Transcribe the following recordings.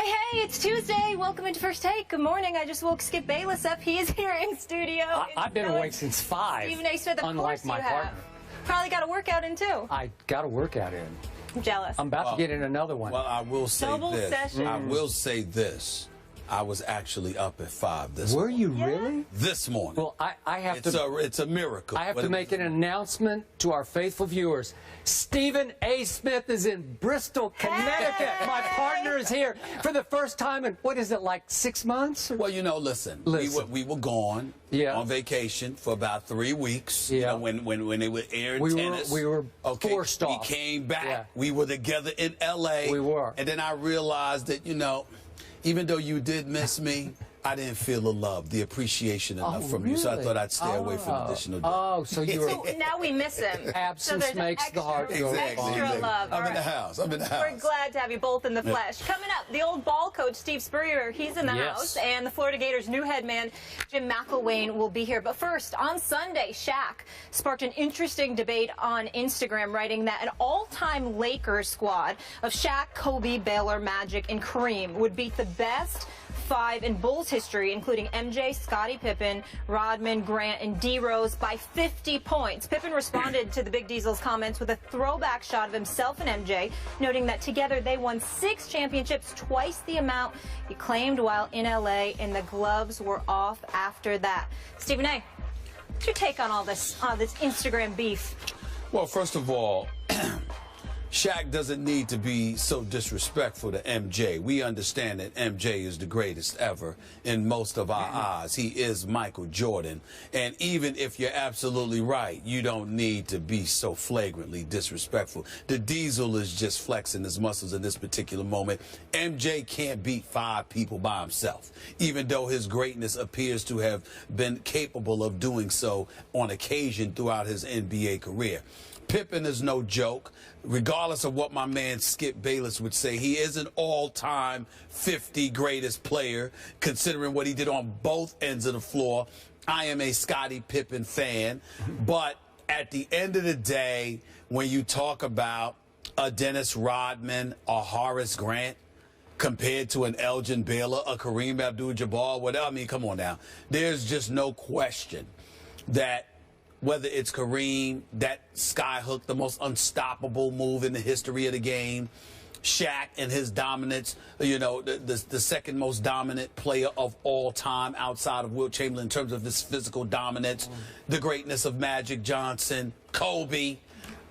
Hey, it's Tuesday. Welcome into First Take. Good morning. I just woke Skip Bayless up. He is here in studio. I've been awake since 5. Stephen A. Smith, of unlike course my you partner. have. Probably got a workout in, too. I got a workout in. I'm jealous. I'm about to get in another one. Well, I will say Double this. session. I will say this. I was actually up at 5 this Were morning. you really? This morning. Well, I have to. It's a miracle. I have to make an announcement to our faithful viewers. Stephen A. Smith is in Bristol, Connecticut. Hey! My partner is here for the first time in, what is it, like 6 months? Well, you know, listen. We were gone on vacation for about 3 weeks. Yeah. You know, when they were airing tennis. We were forced off. We came back. Yeah. We were together in L.A. We were. And then I realized that, you know, even though you did miss me, I didn't feel the love, the appreciation enough from you. So I thought I'd stay away for an additional day. Oh, so you were. So now we miss him. Absence makes the heart go Extra love. I'm in the house. I'm in the house. We're glad to have you both in the flesh. Coming up, the old ball coach, Steve Spurrier, he's in the house. And the Florida Gators' new head man, Jim McElwain, will be here. But first, on Sunday, Shaq sparked an interesting debate on Instagram, writing that an all-time Lakers squad of Shaq, Kobe, Baylor, Magic, and Kareem would beat the best 5 in Bulls history, including MJ, Scottie Pippen, Rodman, Grant, and D. Rose by 50 points. Pippen responded to the Big Diesel's comments with a throwback shot of himself and MJ, noting that together they won 6 championships, twice the amount he claimed while in LA, and the gloves were off after that. Stephen A., what's your take on all this Instagram beef? Well, first of all, Shaq doesn't need to be so disrespectful to MJ. We understand that MJ is the greatest ever in most of our eyes. He is Michael Jordan. And even if you're absolutely right, you don't need to be so flagrantly disrespectful. The Diesel is just flexing his muscles in this particular moment. MJ can't beat 5 people by himself, even though his greatness appears to have been capable of doing so on occasion throughout his NBA career. Pippen is no joke. Regardless of what my man Skip Bayless would say, he is an all-time 50 greatest player, considering what he did on both ends of the floor. I am a Scottie Pippen fan. But at the end of the day, when you talk about a Dennis Rodman, a Horace Grant, compared to an Elgin Baylor, a Kareem Abdul-Jabbar, whatever, I mean, come on now. There's just no question that whether it's Kareem, that sky hook, the most unstoppable move in the history of the game, Shaq and his dominance, you know, the second most dominant player of all time outside of Wilt Chamberlain in terms of his physical dominance, the greatness of Magic Johnson, Kobe.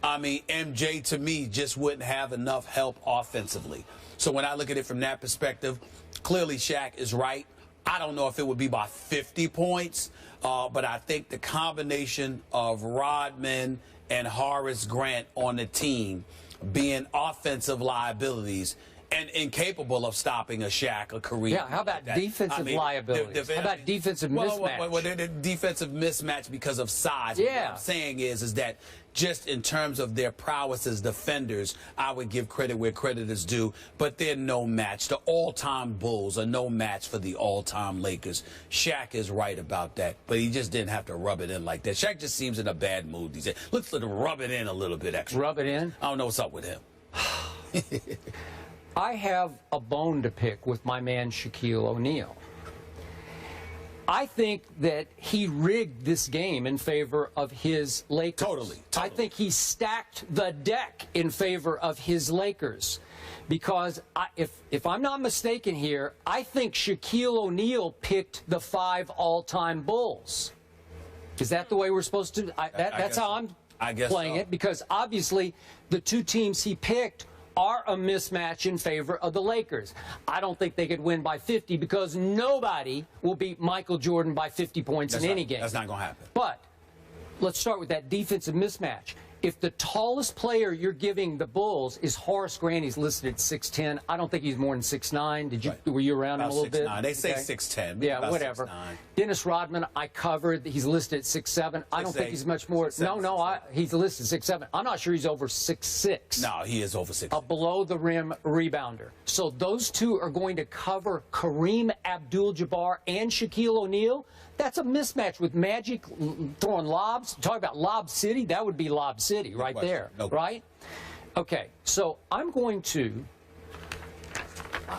I mean, MJ, to me, just wouldn't have enough help offensively. So when I look at it from that perspective, clearly Shaq is right. I don't know if it would be by 50 points, but I think the combination of Rodman and Horace Grant on the team being offensive liabilities and incapable of stopping a Shaq, a Kareem. Yeah, how about defensive liabilities? How about defensive mismatch? Well, they're defensive mismatch because of size. Yeah. What I'm saying is that just in terms of their prowess as defenders, I would give credit where credit is due, but they're no match. The all-time Bulls are no match for the all-time Lakers. Shaq is right about that, but he just didn't have to rub it in like that. Shaq just seems in a bad mood these days. Let's let him rub it in a little bit extra. Rub it in? I don't know what's up with him. I have a bone to pick with my man Shaquille O'Neal. I think that he rigged this game in favor of his Lakers. Totally. I think he stacked the deck in favor of his Lakers. Because if I'm not mistaken here, I think Shaquille O'Neal picked the 5 all-time Bulls. Is that the way we're supposed to? That's how I'm playing it. Because obviously the 2 teams he picked are a mismatch in favor of the Lakers. I don't think they could win by 50 because nobody will beat Michael Jordan by 50 points in any game. That's not going to happen. But let's start with that defensive mismatch. If the tallest player you're giving the Bulls is Horace Grant, he's listed at 6'10". I don't think he's more than 6'9". Did you? Were you around him a little bit? They say 6'10". Yeah, whatever. 6'9". Dennis Rodman, I covered. He's listed at 6'7". I don't think he's much more. He's listed 6'7". I'm not sure he's over 6'6". No, he is over 6'6". A below-the-rim rebounder. So those 2 are going to cover Kareem Abdul-Jabbar and Shaquille O'Neal. That's a mismatch with Magic throwing lobs. Talk about Lob City. That would be Lob City right there, right? Okay, so I'm going to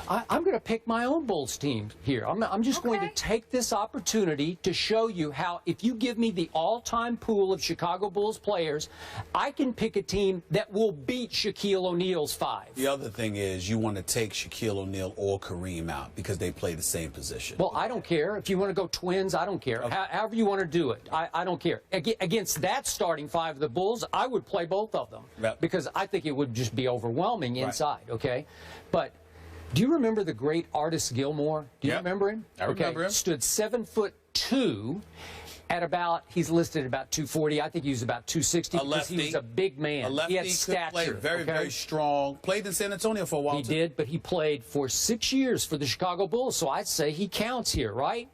I'm going to pick my own Bulls team here. I'm just going to take this opportunity to show you how, if you give me the all-time pool of Chicago Bulls players, I can pick a team that will beat Shaquille O'Neal's 5. The other thing is you want to take Shaquille O'Neal or Kareem out because they play the same position. Well, I don't care. If you want to go twins, I don't care. Okay. However you want to do it, I don't care. Against that starting 5 of the Bulls, I would play both of them because I think it would just be overwhelming inside, okay? But do you remember the great Artis Gilmore? Do you remember him? I remember him. Stood 7'2" at about, he's listed at about 240. I think he was about 260 because he was a big man. A lefty, he had stature. Play very strong. Played in San Antonio for a while. He did, but he played for 6 years for the Chicago Bulls, so I'd say he counts here, right?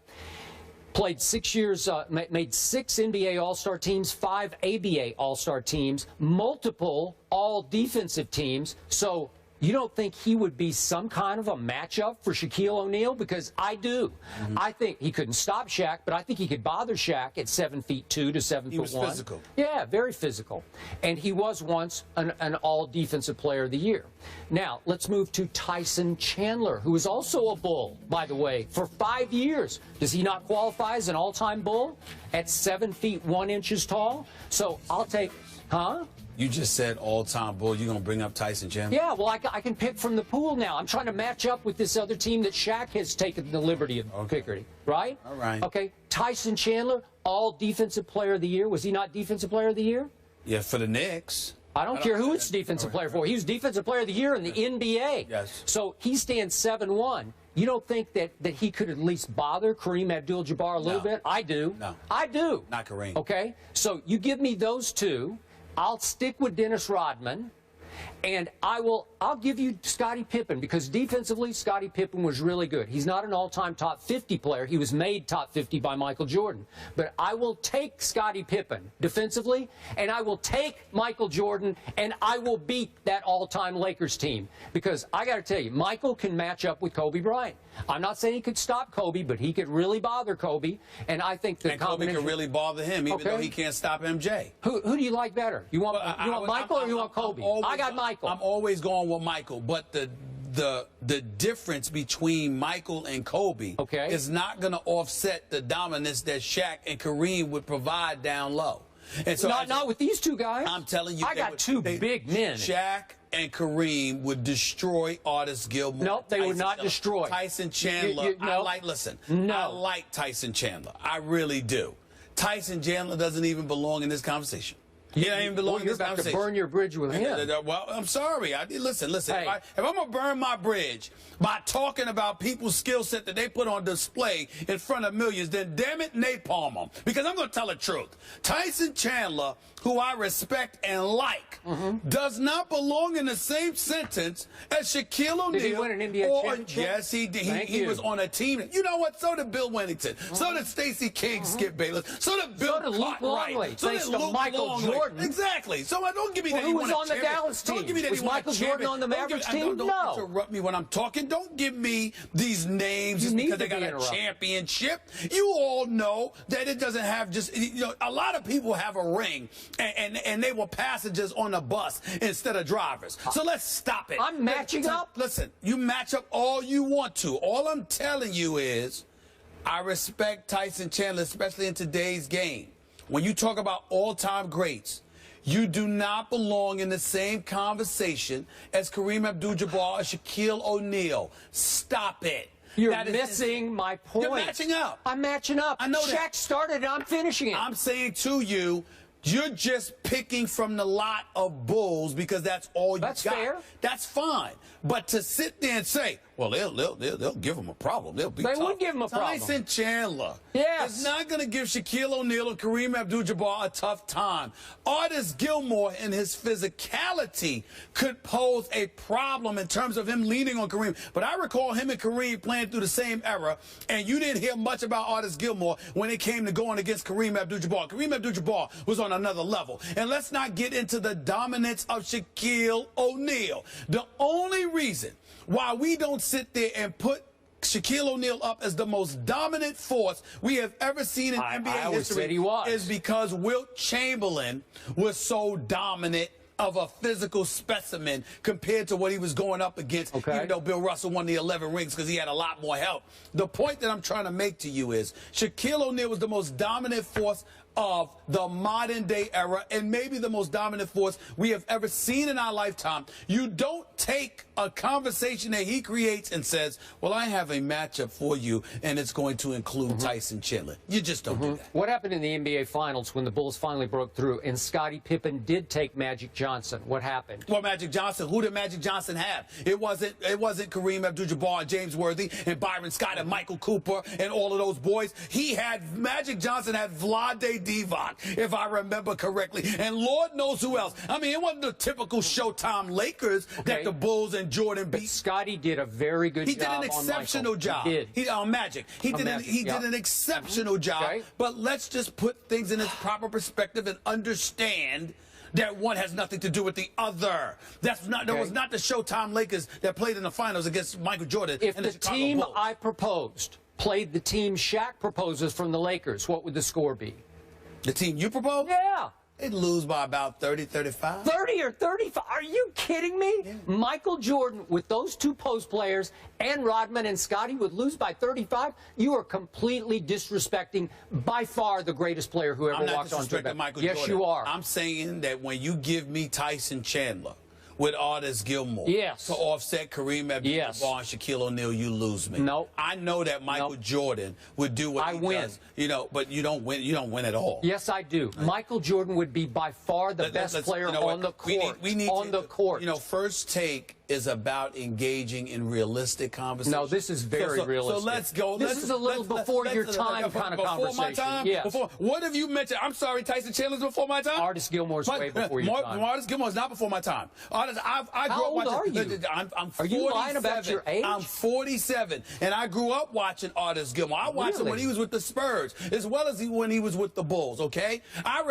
Played 6 years, made 6 NBA All-Star teams, 5 ABA All-Star teams, multiple all-defensive teams. So you don't think he would be some kind of a matchup for Shaquille O'Neal? Because I do. I think he couldn't stop Shaq, but I think he could bother Shaq at 7'2" to 7'1". He was physical. Yeah, very physical. And he was once an all-defensive player of the year. Now, let's move to Tyson Chandler, who is also a Bull, by the way, for 5 years. Does he not qualify as an all-time Bull at 7 feet 1 inches tall? So I'll take, You just said all-time Bull. You're going to bring up Tyson Chandler? Yeah, well, I can pick from the pool now. I'm trying to match up with this other team that Shaq has taken the liberty of picking, right? All right. Okay, Tyson Chandler, all Defensive Player of the Year. Was he not Defensive Player of the Year? Yeah, for the Knicks. I don't care who it's Defensive Player for. He was Defensive Player of the Year in the NBA. Yes. So he stands 7'1". You don't think that he could at least bother Kareem Abdul-Jabbar a little bit? I do. No. I do. Not Kareem. Okay, so you give me those two. I'll stick with Dennis Rodman, and I'll give you Scottie Pippen, because defensively, Scottie Pippen was really good. He's not an all-time top 50 player. He was made top 50 by Michael Jordan. But I will take Scottie Pippen defensively, and I will take Michael Jordan, and I will beat that all-time Lakers team. Because I got to tell you, Michael can match up with Kobe Bryant. I'm not saying he could stop Kobe, but he could really bother Kobe. And I think that Kobe could really bother him, even though he can't stop MJ. Who do you like better? You want Michael or you want Kobe? I got Michael. I'm always going with Michael, but the difference between Michael and Kobe is not going to offset the dominance that Shaq and Kareem would provide down low. And so not with these two guys. I'm telling you, I got two big men. Shaq and Kareem would destroy Artis Gilmore. Nope, they would not destroy. Tyson Chandler. I like Tyson Chandler. I really do. Tyson Chandler doesn't even belong in this conversation. He doesn't even belong in this conversation. You're about to burn your bridge with him. Well, I'm sorry. Listen. Hey. If I'm going to burn my bridge by talking about people's skill set that they put on display in front of millions, then damn it, napalm them. Because I'm going to tell the truth. Tyson Chandler, who I respect and like, does not belong in the same sentence as Shaquille O'Neal. Did he win an NBA championship? Yes, he did. He was on a team. You know what? So did Bill Wennington. So did Stacey King, Skip Bayless. So did Bill Cartwright. So did Luke Michael Jordan. Exactly. So don't give me that. Who was on the Dallas team? Don't give me that. Was Michael Jordan on the Mavericks team? Don't interrupt me when I'm talking. Don't give me these names just because they got a championship. You all know that it doesn't have just, a lot of people have a ring and they were passengers on a bus instead of drivers. So let's stop it. I'm matching up. Listen, you match up all you want to. All I'm telling you is I respect Tyson Chandler, especially in today's game. When you talk about all-time greats, you do not belong in the same conversation as Kareem Abdul-Jabbar or Shaquille O'Neal. Stop it. You're missing my point. You're matching up. I'm matching up. I know that. Shaq started it. I'm finishing it. I'm saying to you, you're just picking from the lot of Bulls because that's all you got. That's fair. That's fine. But to sit there and say, well, they'll give him a problem. They would give him a problem. Tyson Chandler is not going to give Shaquille O'Neal or Kareem Abdul-Jabbar a tough time. Artis Gilmore in his physicality could pose a problem in terms of him leaning on Kareem. But I recall him and Kareem playing through the same era, and you didn't hear much about Artis Gilmore when it came to going against Kareem Abdul-Jabbar. Kareem Abdul-Jabbar was on another level. And let's not get into the dominance of Shaquille O'Neal. The only reason why we don't sit there and put Shaquille O'Neal up as the most dominant force we have ever seen in NBA history is because Wilt Chamberlain was so dominant of a physical specimen compared to what he was going up against, even though Bill Russell won the 11 rings because he had a lot more help. The point that I'm trying to make to you is Shaquille O'Neal was the most dominant force of the modern day era and maybe the most dominant force we have ever seen in our lifetime. You don't take a conversation that he creates and says, well, I have a matchup for you and it's going to include Tyson Chandler. You just don't do that. What happened in the NBA Finals when the Bulls finally broke through and Scottie Pippen did take Magic Johnson? What happened? Well, Magic Johnson, who did Magic Johnson have? It wasn't Kareem Abdul-Jabbar and James Worthy and Byron Scott and Michael Cooper and all of those boys. Magic Johnson had Vlade Divac, if I remember correctly, and Lord knows who else. I mean, it wasn't the typical Showtime Lakers that the Bulls and Jordan beat. But Scottie did a very good job. He did an exceptional job. He did. On Magic. He did an exceptional job. But let's just put things in its proper perspective and understand that one has nothing to do with the other. That's not. There was not the Showtime Lakers that played in the finals against Michael Jordan. If and the Chicago team Bulls. I proposed played the team Shaq proposes from the Lakers, what would the score be? The team you proposed? Yeah. They'd lose by about 30, 35. 30 or 35? Are you kidding me? Yeah. Michael Jordan, with those two post players, and Rodman and Scottie would lose by 35? You are completely disrespecting by far the greatest player who ever walked on track. Michael Yes, Jordan. you are. I'm saying that when you give me Tyson Chandler with Artis Gilmore to offset Kareem Abdul-Jabbar and Shaquille O'Neal, you lose me. No. I know that Michael Jordan would do what he does, but you don't win. You don't win at all. Yes, I do. Michael Jordan would be by far the best player on the court. We need on the court. First Take is about engaging in realistic conversation. No, this is very realistic. So let's go. This is a little before your time kind of conversation. Before my time? Yes. What have you mentioned? I'm sorry, Tyson Chandler's before my time? Artis Gilmore's way before your time. Artis Gilmore's not before my time. How old are you? I'm 47. Are you lying about your age? I'm 47, and I grew up watching Artis Gilmore. I watched him when he was with the Spurs, as well as when he was with the Bulls, okay? I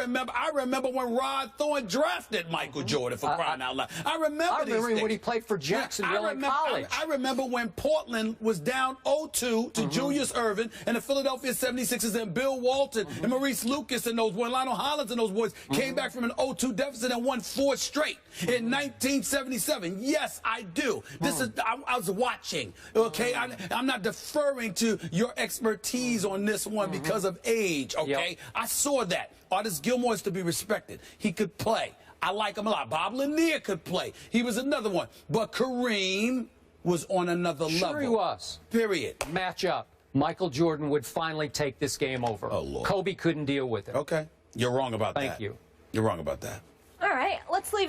remember when Rod Thorne drafted Michael Jordan, for crying out loud. I remember when he played for Jacksonville in college. I remember when Portland was down 0-2 to Julius Erving and the Philadelphia 76ers and Bill Walton and Maurice Lucas and those boys, Lionel Hollins and those boys came back from an 0-2 deficit and won 4 straight in 1977. Yes, I do. I was watching, okay? I'm not deferring to your expertise on this one because of age, okay? I saw that. Artis Gilmore is to be respected. He could play. I like him a lot. Bob Lanier could play. He was another one. But Kareem was on another level. Sure he was. Period. Match up. Michael Jordan would finally take this game over. Oh, Lord. Kobe couldn't deal with it. Okay. You're wrong about that. Thank you. You're wrong about that. All right. Let's leave